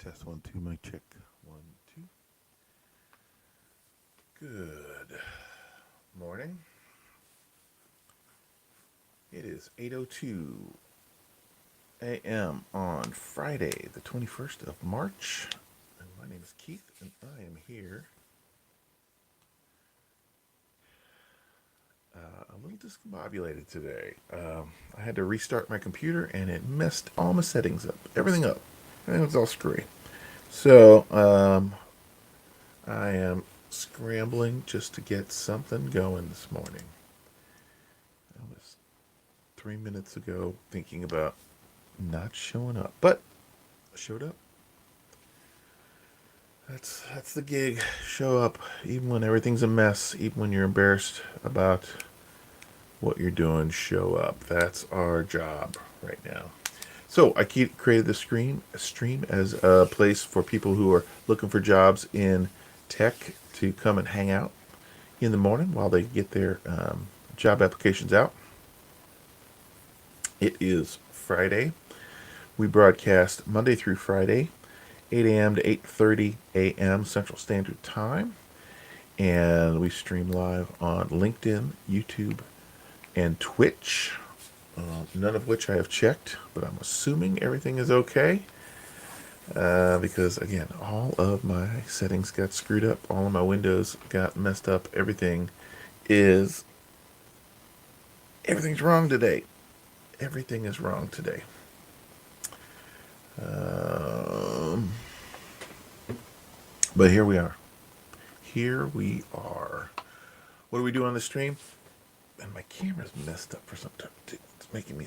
Test 1 2, mic check 1 2. Good morning. It is 8:02 a.m. on Friday, the 21st of March. And my name is Keith, and I am here. A little discombobulated today. I had to restart my computer, and it messed all my settings up. Everything up. Everything was all screwy. So, I am scrambling just to get something going this morning. I was 3 minutes ago thinking about not showing up, but I showed up. That's the gig. Show up even when everything's a mess, even when you're embarrassed about what you're doing. Show up. That's our job right now. So I created the stream as a place for people who are looking for jobs in tech to come and hang out in the morning while they get their job applications out. It is Friday. We broadcast Monday through Friday, 8 a.m. to 8:30 a.m. Central Standard Time, and we stream live on LinkedIn, YouTube, and Twitch. None of which I have checked, but I'm assuming everything is okay. Because again, all of my settings got screwed up, all of my windows got messed up. Everything's wrong today. Everything is wrong today. But here we are. Here we are. What do we do on the stream? And my camera's messed up for some time. It's making me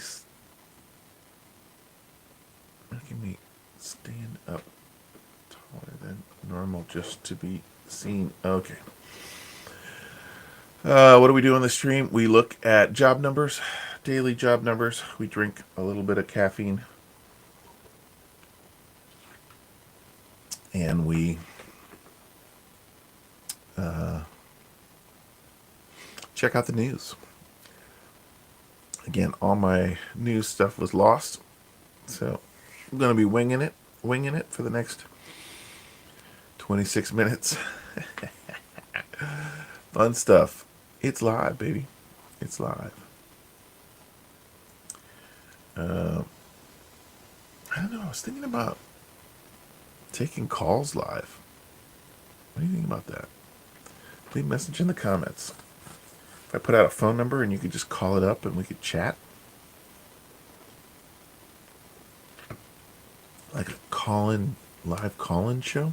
stand up taller than normal just to be seen. Okay. What do we do on the stream? We look at job numbers, daily job numbers. We drink a little bit of caffeine. And we check out the news. Again, all my news stuff was lost. So I'm going to be winging it for the next 26 minutes. Fun stuff. It's live, baby. It's live. I don't know. I was thinking about taking calls live. What do you think about that? Leave a message in the comments. If I put out a phone number and you could just call it up and we could chat. Like a live call-in show?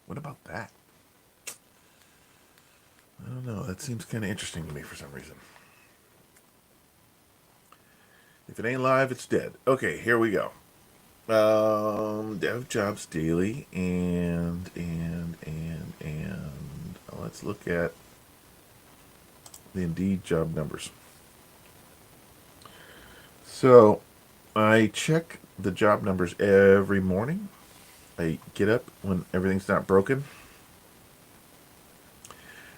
What about that? I don't know. That seems kind of interesting to me for some reason. If it ain't live, it's dead. Okay, here we go. Dev Jobs Daily and let's look at the Indeed job numbers. So I check the job numbers every morning. I get up when everything's not broken,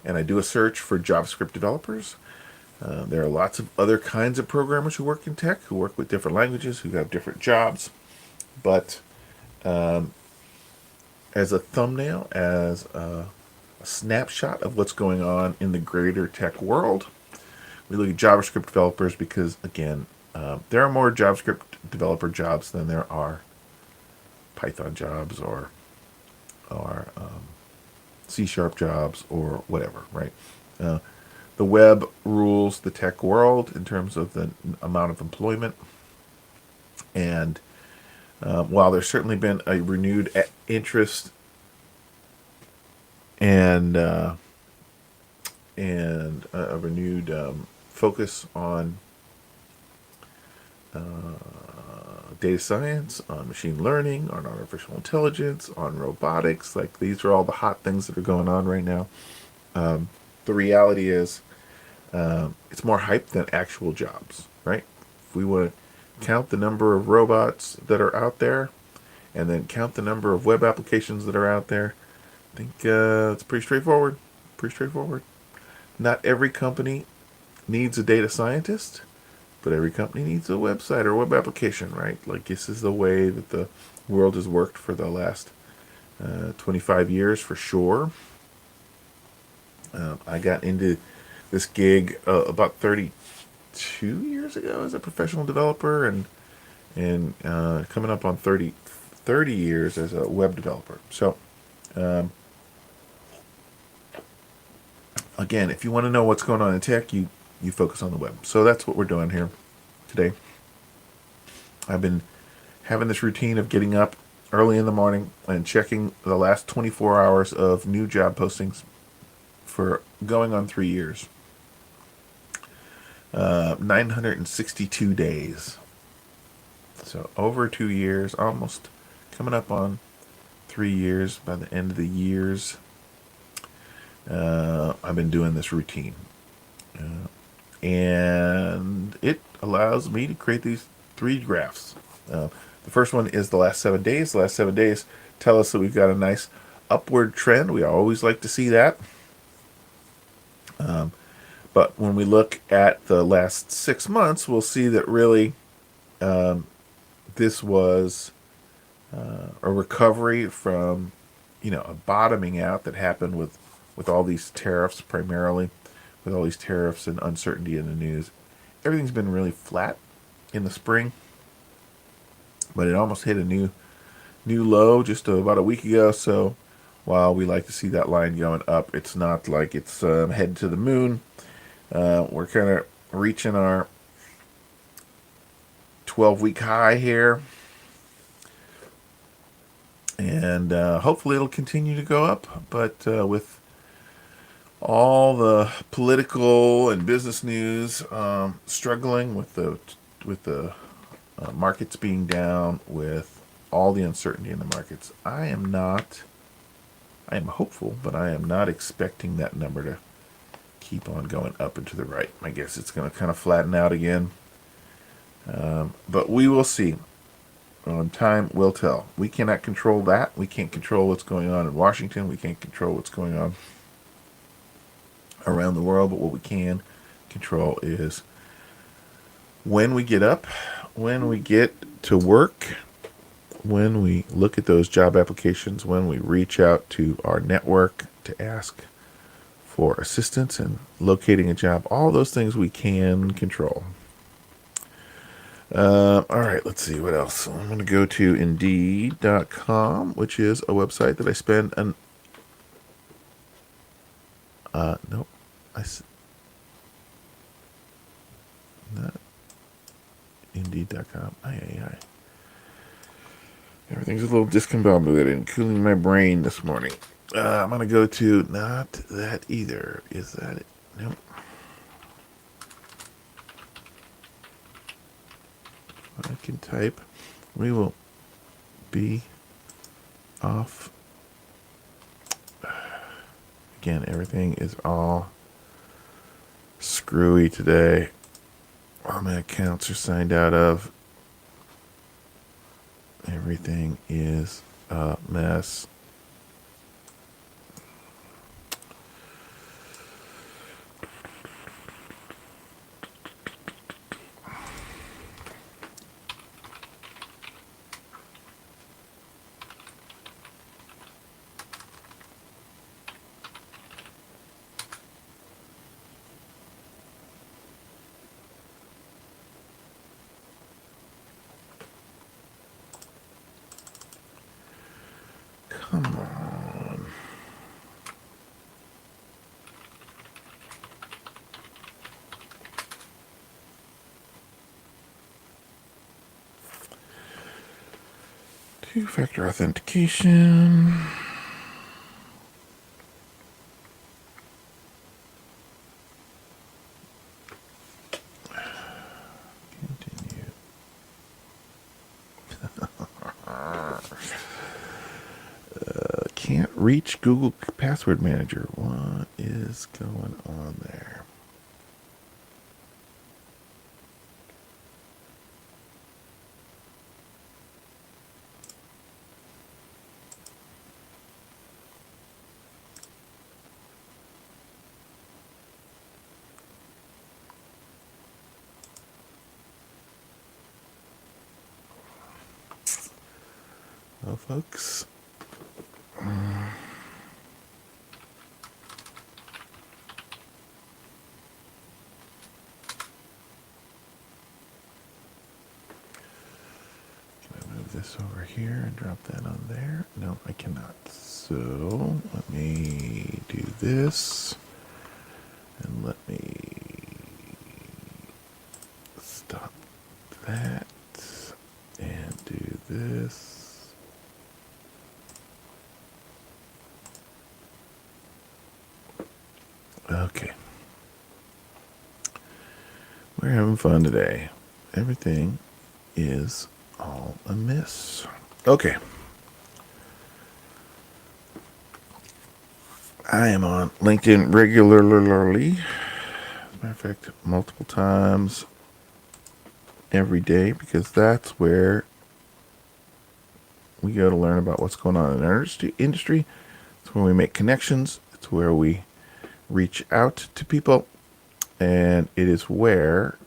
and I do a search for JavaScript developers. There are lots of other kinds of programmers who work in tech, who work with different languages, who have different jobs. But as a thumbnail, as a snapshot of what's going on in the greater tech world, we look at JavaScript developers because, again, there are more JavaScript developer jobs than there are Python jobs or C# jobs or whatever, right? The web rules the tech world in terms of the amount of employment. And while there's certainly been a renewed interest and a renewed focus on data science, on machine learning, on artificial intelligence, on robotics, like these are all the hot things that are going on right now. The reality is it's more hype than actual jobs, right? If we want to count the number of robots that are out there and then count the number of web applications that are out there, I think it's pretty straightforward. Not every company needs a data scientist, but every company needs a website or a web application, right? Like this is the way that the world has worked for the last 25 years for sure. I got into this gig about 32 years ago as a professional developer, and coming up on 30 years as a web developer. So, again, if you want to know what's going on in tech, you focus on the web. So that's what we're doing here today. I've been having this routine of getting up early in the morning and checking the last 24 hours of new job postings for going on 3 years. 962 days. So over 2 years, almost coming up on 3 years. By the end of the years, I've been doing this routine. And it allows me to create these 3 graphs. The first one is the last 7 days. The last 7 days tell us that we've got a nice upward trend. We always like to see that. But when we look at the last 6 months, we'll see that really this was a recovery from, a bottoming out that happened with all these tariffs, primarily with all these tariffs and uncertainty in the news. Everything's been really flat in the spring, but it almost hit a new low just about a week ago. So while we like to see that line going up, it's not like it's headed to the moon. We're kind of reaching our 12-week high here, and hopefully it'll continue to go up. But with all the political and business news struggling with the markets being down, with all the uncertainty in the markets, I am hopeful, but I am not expecting that number to keep on going up and to the right. I guess it's going to kind of flatten out again. But we will see. Time will tell. We cannot control that. We can't control what's going on in Washington. We can't control what's going on around the world. But what we can control is when we get up, when we get to work, when we look at those job applications, when we reach out to our network to ask for assistance in locating a job. All those things we can control. All right, let's see what else. I'm going to go to Indeed.com, which is a website that I spend nope. Not Indeed.com. Everything's a little discombobulated, including my brain this morning. I'm going to go to not that either. Is that it? Nope. I can type. We will be off. Again, everything is all screwy today. All my accounts are signed out of. Everything is a mess. Come on. Two-factor authentication. Continue. Can't reach Google Password Manager. What is going on there? Well, folks, can I move this over here and drop that on there? No, I cannot. So let me do this, and let me stop that and do this. Okay. We're having fun today. Everything is all amiss. Okay. I am on LinkedIn regularly. As a matter of fact, multiple times every day, because that's where we go to learn about what's going on in our industry. It's where we make connections. It's where we reach out to people. And it is where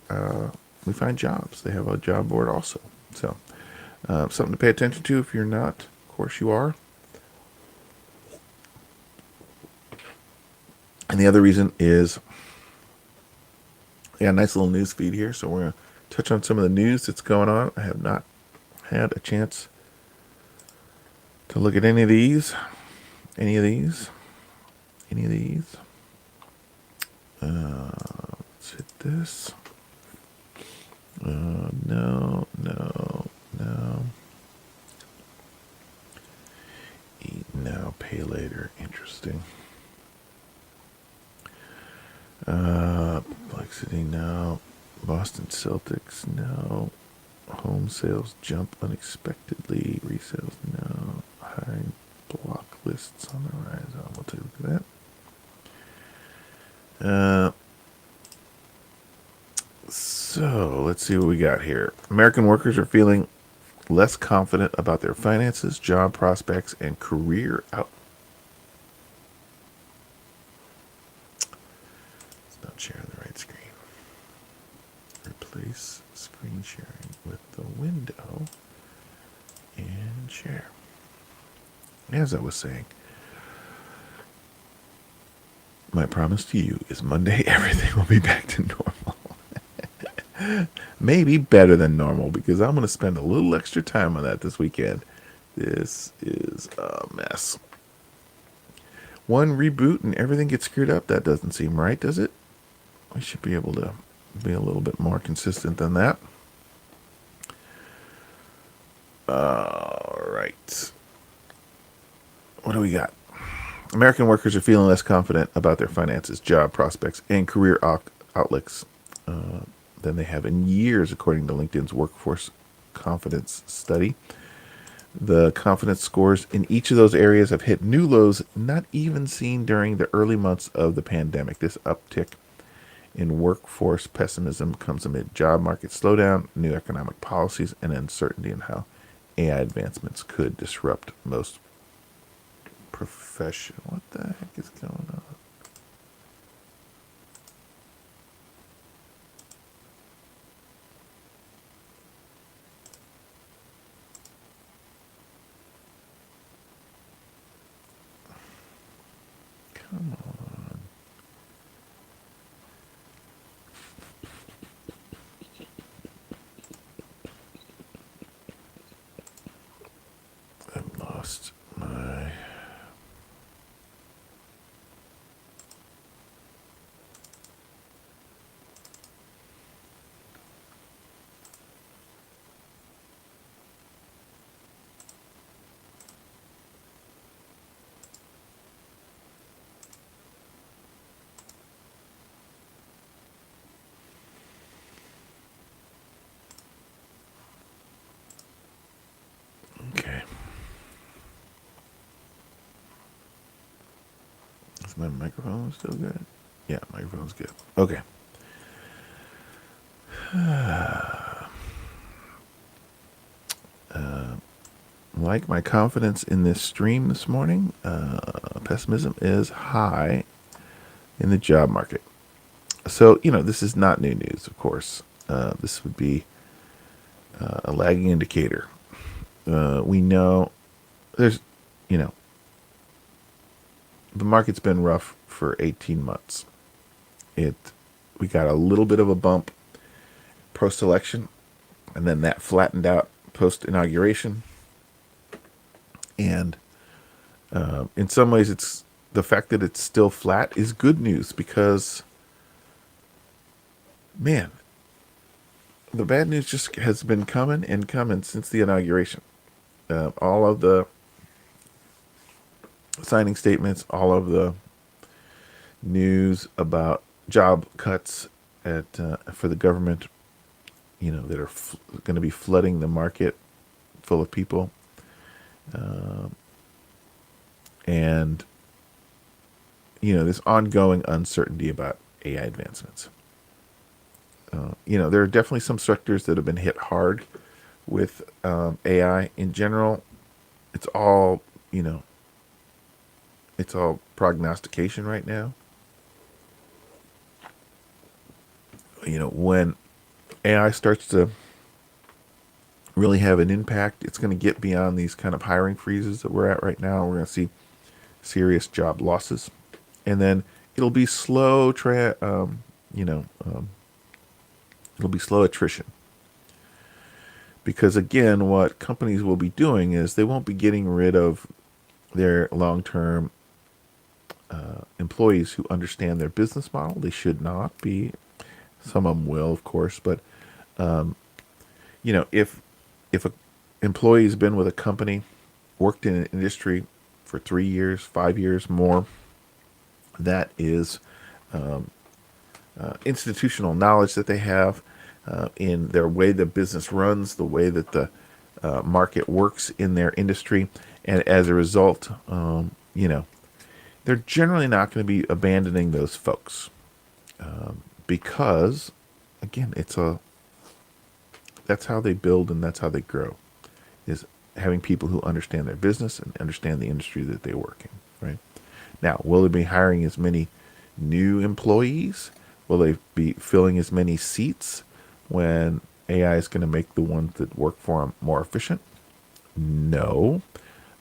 we find jobs. They have a job board also. So something to pay attention to if you're not. Of course you are. And the other reason is, yeah, nice little news feed here. So we're going to touch on some of the news that's going on. I have not had a chance to look at any of these. Let's hit this. No. Eat now, pay later. Interesting. Complexity, no. Boston Celtics, no. Home sales jump unexpectedly. Resales, no. Hiring block lists on the rise. We'll take a look at that. So let's see what we got here. American workers are feeling less confident about their finances, job prospects, and career out. Let's not share the right screen. Replace screen sharing with the window and share. As I was saying, my promise to you is Monday everything will be back to normal. Maybe better than normal, because I'm going to spend a little extra time on that this weekend. This is a mess. One reboot and everything gets screwed up. That doesn't seem right, does it? We should be able to be a little bit more consistent than that. All right. What do we got? American workers are feeling less confident about their finances, job prospects, and career outlooks than they have in years, according to LinkedIn's workforce confidence study. The confidence scores in each of those areas have hit new lows not even seen during the early months of the pandemic. This uptick in workforce pessimism comes amid job market slowdown, new economic policies, and uncertainty in how AI advancements could disrupt most professions. What the heck is going on? Come on. I've lost my... Okay. Is my microphone still good? Yeah, microphone's good. Okay. Like my confidence in this stream this morning, pessimism is high in the job market. So, this is not new news, of course. This would be a lagging indicator. We know there's, you know, the market's been rough for 18 months. It, we got a little bit of a bump post election, and then that flattened out post inauguration. And in some ways, it's the fact that it's still flat is good news because, man, the bad news just has been coming and coming since the inauguration. All of the signing statements, all of the news about job cuts at for the government, that are going to be flooding the market full of people, and this ongoing uncertainty about AI advancements. There are definitely some sectors that have been hit hard with AI. In general, it's all you know, it's all prognostication right now. When AI starts to really have an impact, it's going to get beyond these kind of hiring freezes that we're at right now. We're going to see serious job losses, and then it'll be slow. It'll be slow attrition because again, what companies will be doing is they won't be getting rid of their long-term employees who understand their business model. They should not be. Some of them will, of course, but if a employee's been with a company, worked in an industry for 3 years, 5 years, more, that is institutional knowledge that they have in their way the business runs, the way that the market works in their industry, and as a result, they're generally not going to be abandoning those folks because, again, that's how they build and that's how they grow, is having people who understand their business and understand the industry that they work in, right? Now, will they be hiring as many new employees? Will they be filling as many seats when AI is going to make the ones that work for them more efficient? No.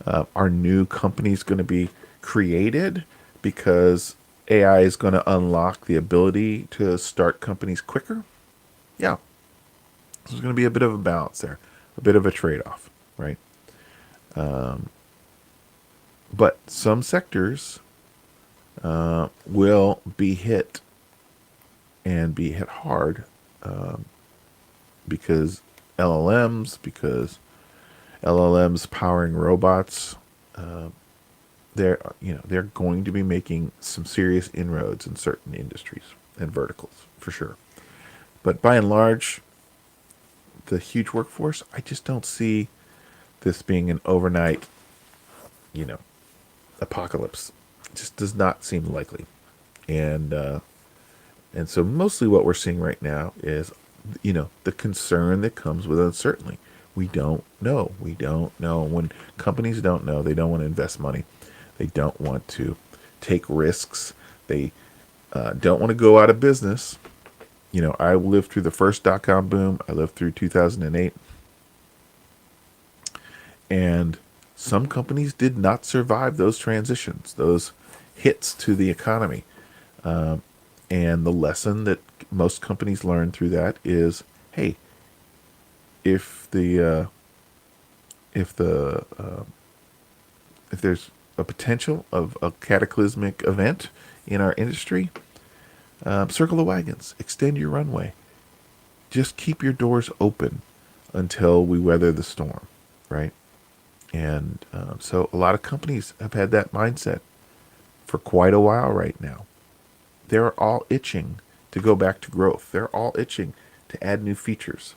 Are new companies going to be created because AI is going to unlock the ability to start companies quicker? Yeah. So there's going to be a bit of a balance there, a bit of a trade-off, right? But some sectors will be hit and be hit hard because LLMs powering robots, they're going to be making some serious inroads in certain industries and verticals for sure. But by and large, the huge workforce, I just don't see this being an overnight, apocalypse. It just does not seem likely. And so mostly what we're seeing right now is, the concern that comes with uncertainty. We don't know. We don't know. When companies don't know, they don't want to invest money. They don't want to take risks. They don't want to go out of business. I lived through the first dot-com boom. I lived through 2008. And some companies did not survive those transitions, those hits to the economy. And the lesson that most companies learn through that is, hey, if there's a potential of a cataclysmic event in our industry, circle the wagons, extend your runway, just keep your doors open until we weather the storm, right? And so a lot of companies have had that mindset for quite a while right now. They're all itching to go back to growth. They're all itching to add new features.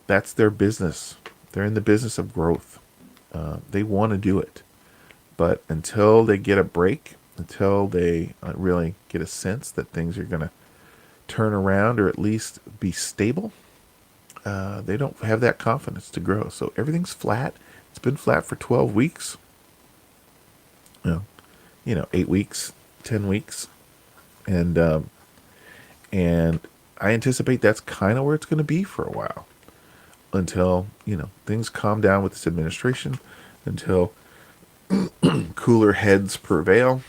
That's their business. They're in the business of growth. They want to do it. But until they get a break, until they really get a sense that things are going to turn around or at least be stable, they don't have that confidence to grow. So everything's flat. It's been flat for 12 weeks. 8 weeks, 10 weeks. And I anticipate that's kind of where it's going to be for a while until, things calm down with this administration, until cooler heads prevail.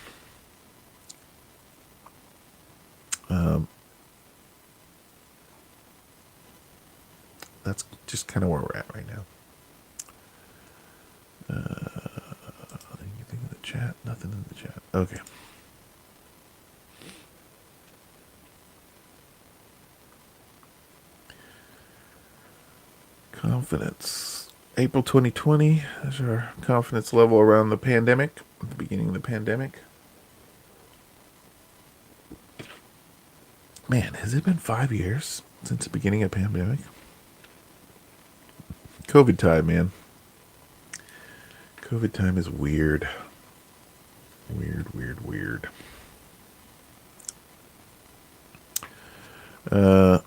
That's just kind of where we're at right now. Anything in the chat? Nothing in the chat. Okay. Confidence. April 2020 is our confidence level around the pandemic, at the beginning of the pandemic. Man, has it been 5 years since the beginning of the pandemic? COVID time, man. COVID time is weird. Weird, weird, weird. Yeah.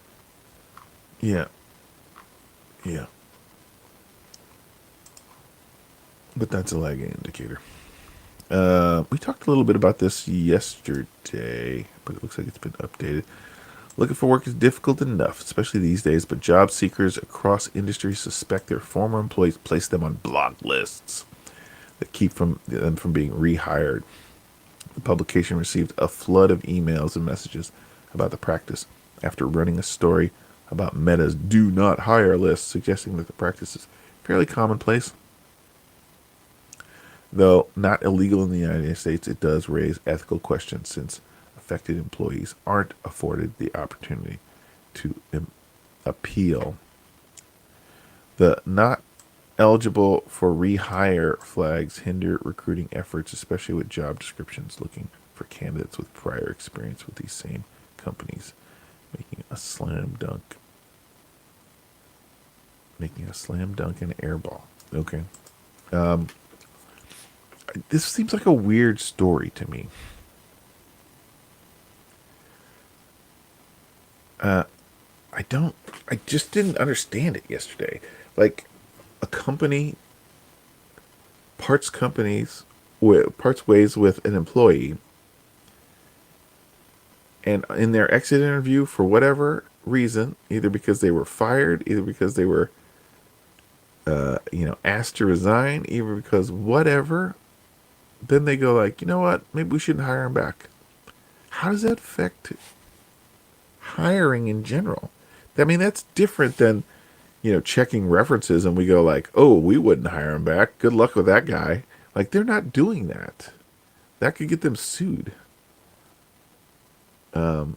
Yeah. But that's a lagging indicator. We talked a little bit about this yesterday, but it looks like it's been updated. Looking for work is difficult enough, especially these days, but job seekers across industries suspect their former employees place them on block lists that keep them from being rehired. The publication received a flood of emails and messages about the practice after running a story about Meta's do not hire list, suggesting that the practice is fairly commonplace. Though not illegal in the United States, it does raise ethical questions since affected employees aren't afforded the opportunity to appeal. The not eligible for rehire flags hinder recruiting efforts, especially with job descriptions looking for candidates with prior experience with these same companies, making a slam dunk an airball. Okay. This seems like a weird story to me. I just didn't understand it yesterday. Like, a company parts ways with an employee, and in their exit interview, for whatever reason, either because they were fired, either because they were asked to resign, either because whatever, then they go like, you know what, maybe we shouldn't hire him back. How does that affect hiring in general? I mean, that's different than, checking references and we go like, oh, we wouldn't hire him back. Good luck with that guy. Like, they're not doing that. That could get them sued. All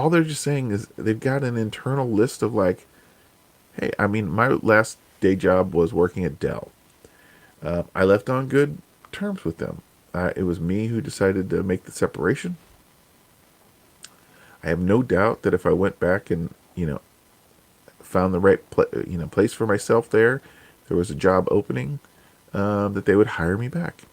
they're just saying is they've got an internal list of like, hey, I mean, my last day job was working at Dell. I left on good terms with them. It was me who decided to make the separation. I have no doubt that if I went back and found the right place for myself there was a job opening, that they would hire me back.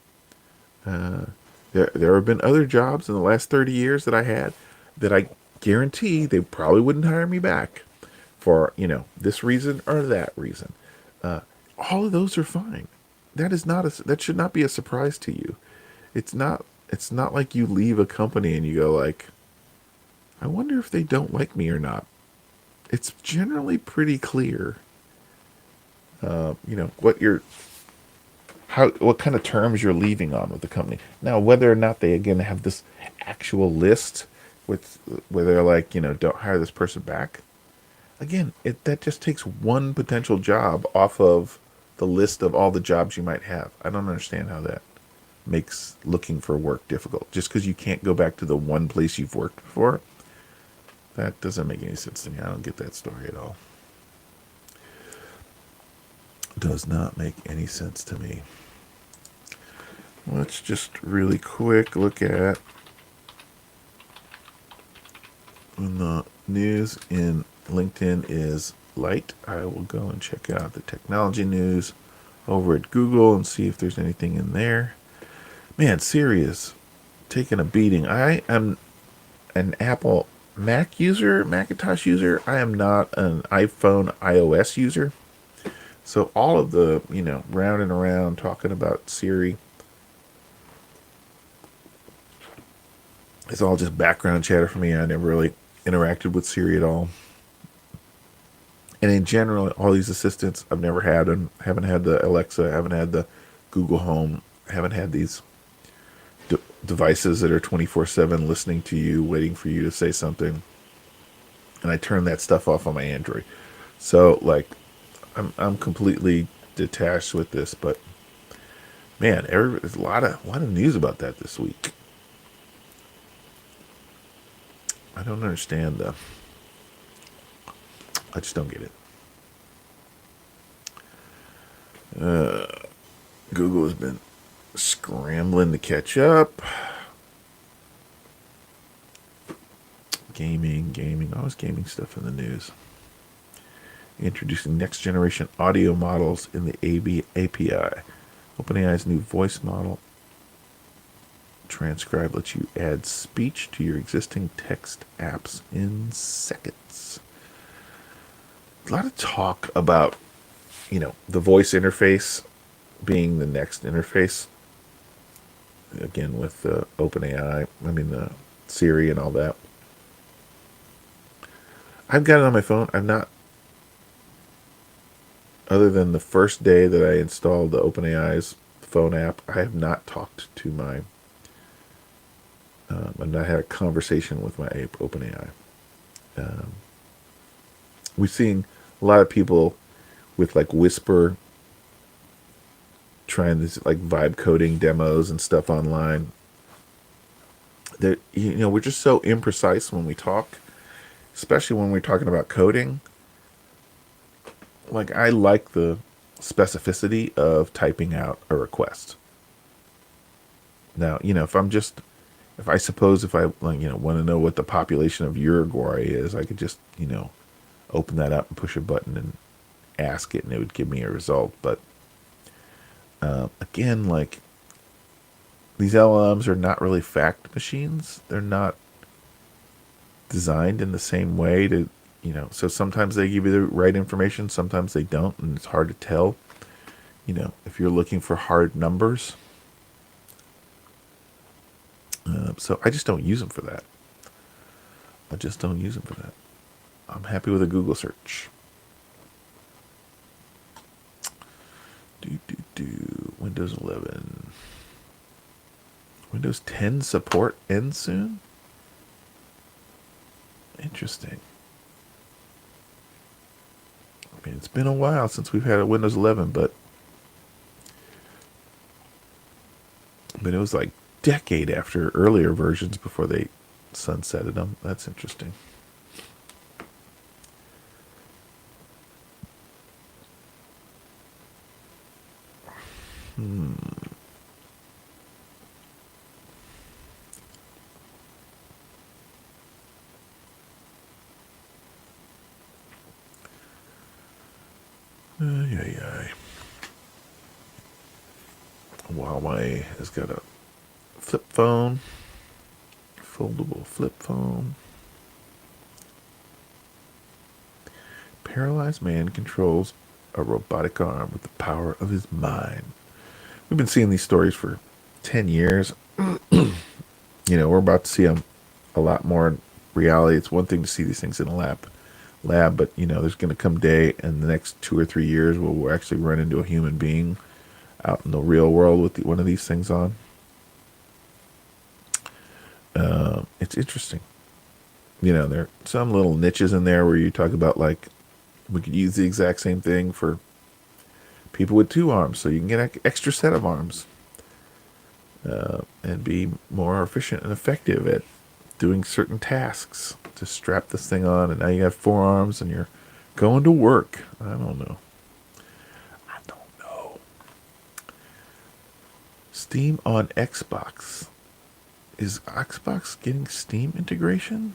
There have been other jobs in the last 30 years that I had that I guarantee they probably wouldn't hire me back for this reason or that reason. All of those are fine. That should not be a surprise to you. It's not like you leave a company and you go like, I wonder if they don't like me or not. It's generally pretty clear, what kind of terms you're leaving on with the company. Now, whether or not they again have this actual list where they're like, don't hire this person back. Again, that just takes one potential job off of the list of all the jobs you might have. I don't understand how that makes looking for work difficult. Just because you can't go back to the one place you've worked before, that doesn't make any sense to me. I don't get that story at all. Does not make any sense to me. Let's just really quick look at when the news in LinkedIn is light. I will go and check out the technology news over at Google and see if there's anything in there. Man, Siri is taking a beating. I am an Apple Macintosh user. I am not an iPhone iOS user. So all of the, round and around talking about Siri, it's all just background chatter for me. I never really interacted with Siri at all. And in general, all these assistants, I've never had them. Haven't had the Alexa, haven't had the Google Home, haven't had these devices that are 24/7 listening to you, waiting for you to say something. And I turn that stuff off on my Android. So like, I'm completely detached with this. But man, there's a lot of news about that this week. I don't understand. I just don't get it. Google has been scrambling to catch up. Gaming, always gaming stuff in the news. Introducing next generation audio models in the API. OpenAI's new voice model transcribe lets you add speech to your existing text apps in seconds. A lot of talk about, the voice interface being the next interface. Again, with OpenAI, Siri and all that. I've got it on my phone. I've not, other than the first day that I installed the OpenAI's phone app, I have not talked to I've not had a conversation with my OpenAI. We've seen a lot of people with like Whisper trying this like vibe coding demos and stuff online. That we're just so imprecise when we talk, especially when we're talking about coding. Like I like the specificity of typing out a request. Now, if I like, want to know what the population of Uruguay is, I could just, open that up and push a button and ask it, and it would give me a result. But again, like these LLMs are not really fact machines. They're not designed in the same way to, so sometimes they give you the right information, sometimes they don't, and it's hard to tell, if you're looking for hard numbers. So I just don't use them for that. I'm happy with a Google search. Windows 11. Windows 10 support ends soon? Interesting. It's been a while since we've had a Windows 11, but it was like decade after earlier versions before they sunsetted them. That's interesting. Ay. Huawei has got a flip phone, foldable flip phone. Paralyzed man controls a robotic arm with the power of his mind. We've been seeing these stories for 10 years. We're about to see them a lot more in reality. It's one thing to see these things in a lab, but there's going to come a day in the next 2 or 3 years where we'll actually run into a human being out in the real world with one of these things on. It's interesting. There are some little niches in there where you talk about like we could use the exact same thing for people with 2 arms, so you can get an extra set of arms and be more efficient and effective at doing certain tasks. To strap this thing on, and now you have 4 arms, and you're going to work. I don't know. Steam on Xbox. Is Xbox getting Steam integration?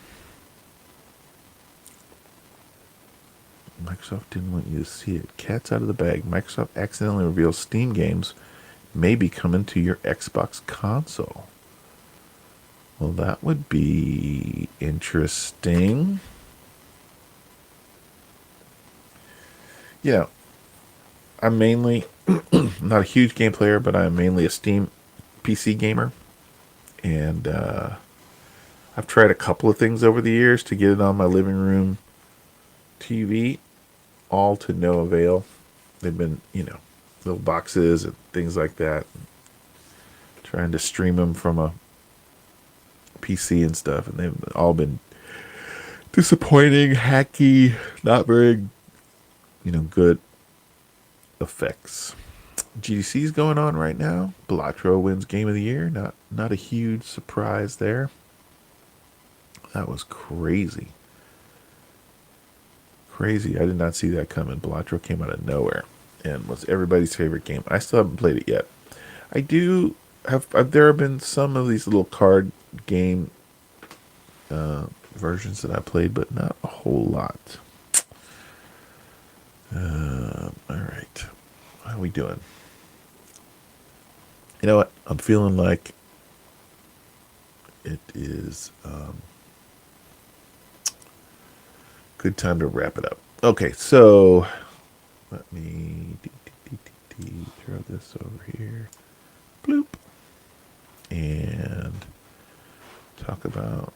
Microsoft didn't want you to see it. Cat's out of the bag. Microsoft accidentally reveals Steam games may be coming to your Xbox console. Well, that would be interesting. I'm mainly not a huge game player, but I'm mainly a Steam PC gamer. And I've tried a couple of things over the years to get it on my living room TV. all to no avail. They've been, little boxes and things like that, trying to stream them from a PC and stuff, and they've all been disappointing, hacky, not very, good effects. GDC is going on right now. Blatro wins Game of the Year. Not a huge surprise there. That was crazy. Crazy. I did not see that coming. Blatro came out of nowhere and was everybody's favorite game. I still haven't played it yet. I do have. There have been some of these little card game versions that I played, but not a whole lot. All right. How are we doing? You know what? I'm feeling like it is good time to wrap it up. Okay, so let me throw this over here. Bloop. And talk about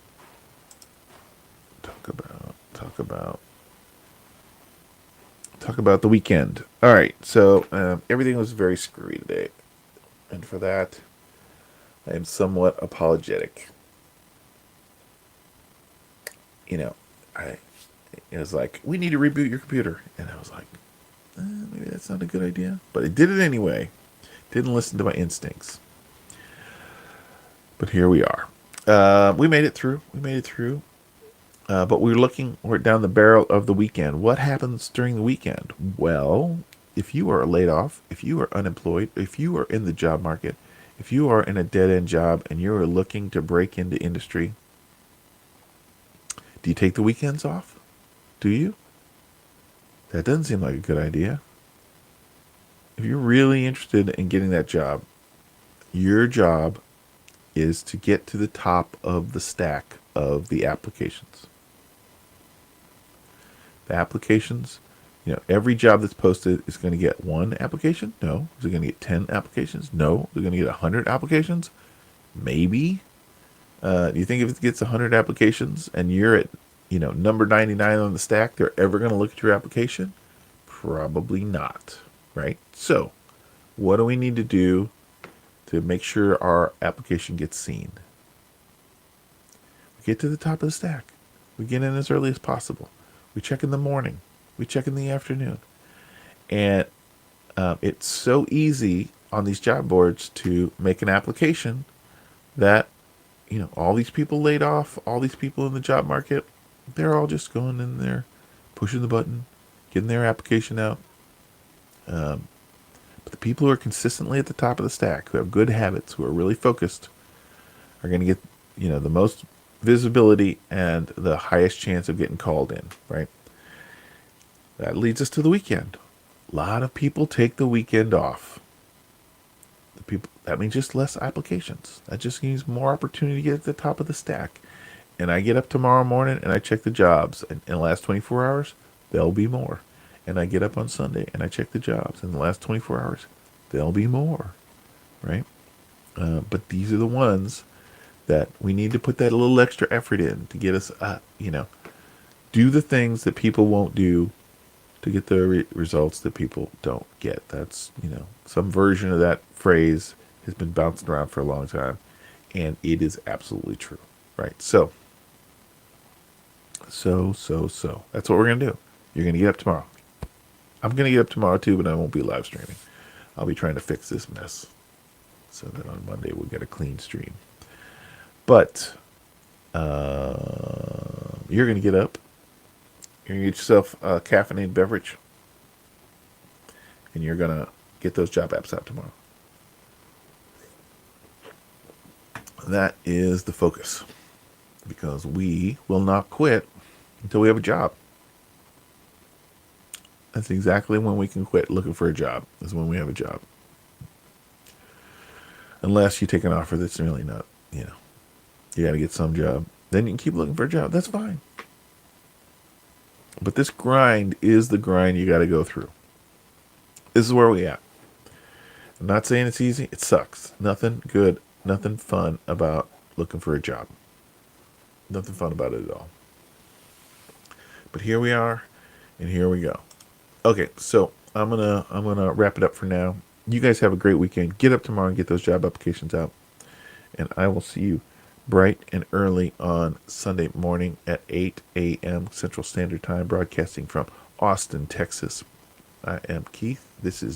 the weekend. All right, so everything was very screwy today, and for that, I am somewhat apologetic. I it was like, we need to reboot your computer, and I was like, maybe that's not a good idea, but I did it anyway. Didn't listen to my instincts, but here we are. We made it through. But we're down the barrel of the weekend. What happens during the weekend? Well, if you are laid off, if you are unemployed, if you are in the job market, if you are in a dead-end job and you are looking to break into industry, do you take the weekends off? Do you? That doesn't seem like a good idea. If you're really interested in getting that job, your job is to get to the top of the stack of the applications. The applications, every job that's posted is going to get one application? No. Is it going to get 10 applications? No. Is it going to get 100 applications? Maybe. Do you think if it gets 100 applications and you're at, number 99 on the stack, they're ever going to look at your application? Probably not, right? So, what do we need to do to make sure our application gets seen? We get to the top of the stack. We get in as early as possible. We check in the morning. We check in the afternoon. And it's so easy on these job boards to make an application that, all these people laid off, all these people in the job market, they're all just going in there, pushing the button, getting their application out. But the people who are consistently at the top of the stack, who have good habits, who are really focused, are going to get, the most visibility and the highest chance of getting called in, right? That leads us to the weekend. A lot of people take the weekend off. That means just less applications. That just means more opportunity to get at the top of the stack. And I get up tomorrow morning and I check the jobs. And in the last 24 hours, there'll be more. And I get up on Sunday and I check the jobs. In the last 24 hours, there'll be more, right? But these are the ones that we need to put that a little extra effort in to get us, do the things that people won't do to get the results that people don't get. That's, some version of that phrase has been bouncing around for a long time, and it is absolutely true, right? So. That's what we're going to do. You're going to get up tomorrow. I'm going to get up tomorrow too, but I won't be live streaming. I'll be trying to fix this mess so that on Monday we'll get a clean stream. But you're going to get up. You're going to get yourself a caffeinated beverage. And you're going to get those job apps out tomorrow. That is the focus. Because we will not quit until we have a job. That's exactly when we can quit looking for a job, is when we have a job. Unless you take an offer that's really not, you got to get some job. Then you can keep looking for a job. That's fine. But this grind is the grind you got to go through. This is where we at. I'm not saying it's easy. It sucks. Nothing good, nothing fun about looking for a job. Nothing fun about it at all. But here we are, and here we go. Okay, so I'm gonna wrap it up for now. You guys have a great weekend. Get up tomorrow and get those job applications out, and I will see you bright and early on Sunday morning at 8 a.m. Central Standard Time, broadcasting from Austin, Texas. I am Keith. This is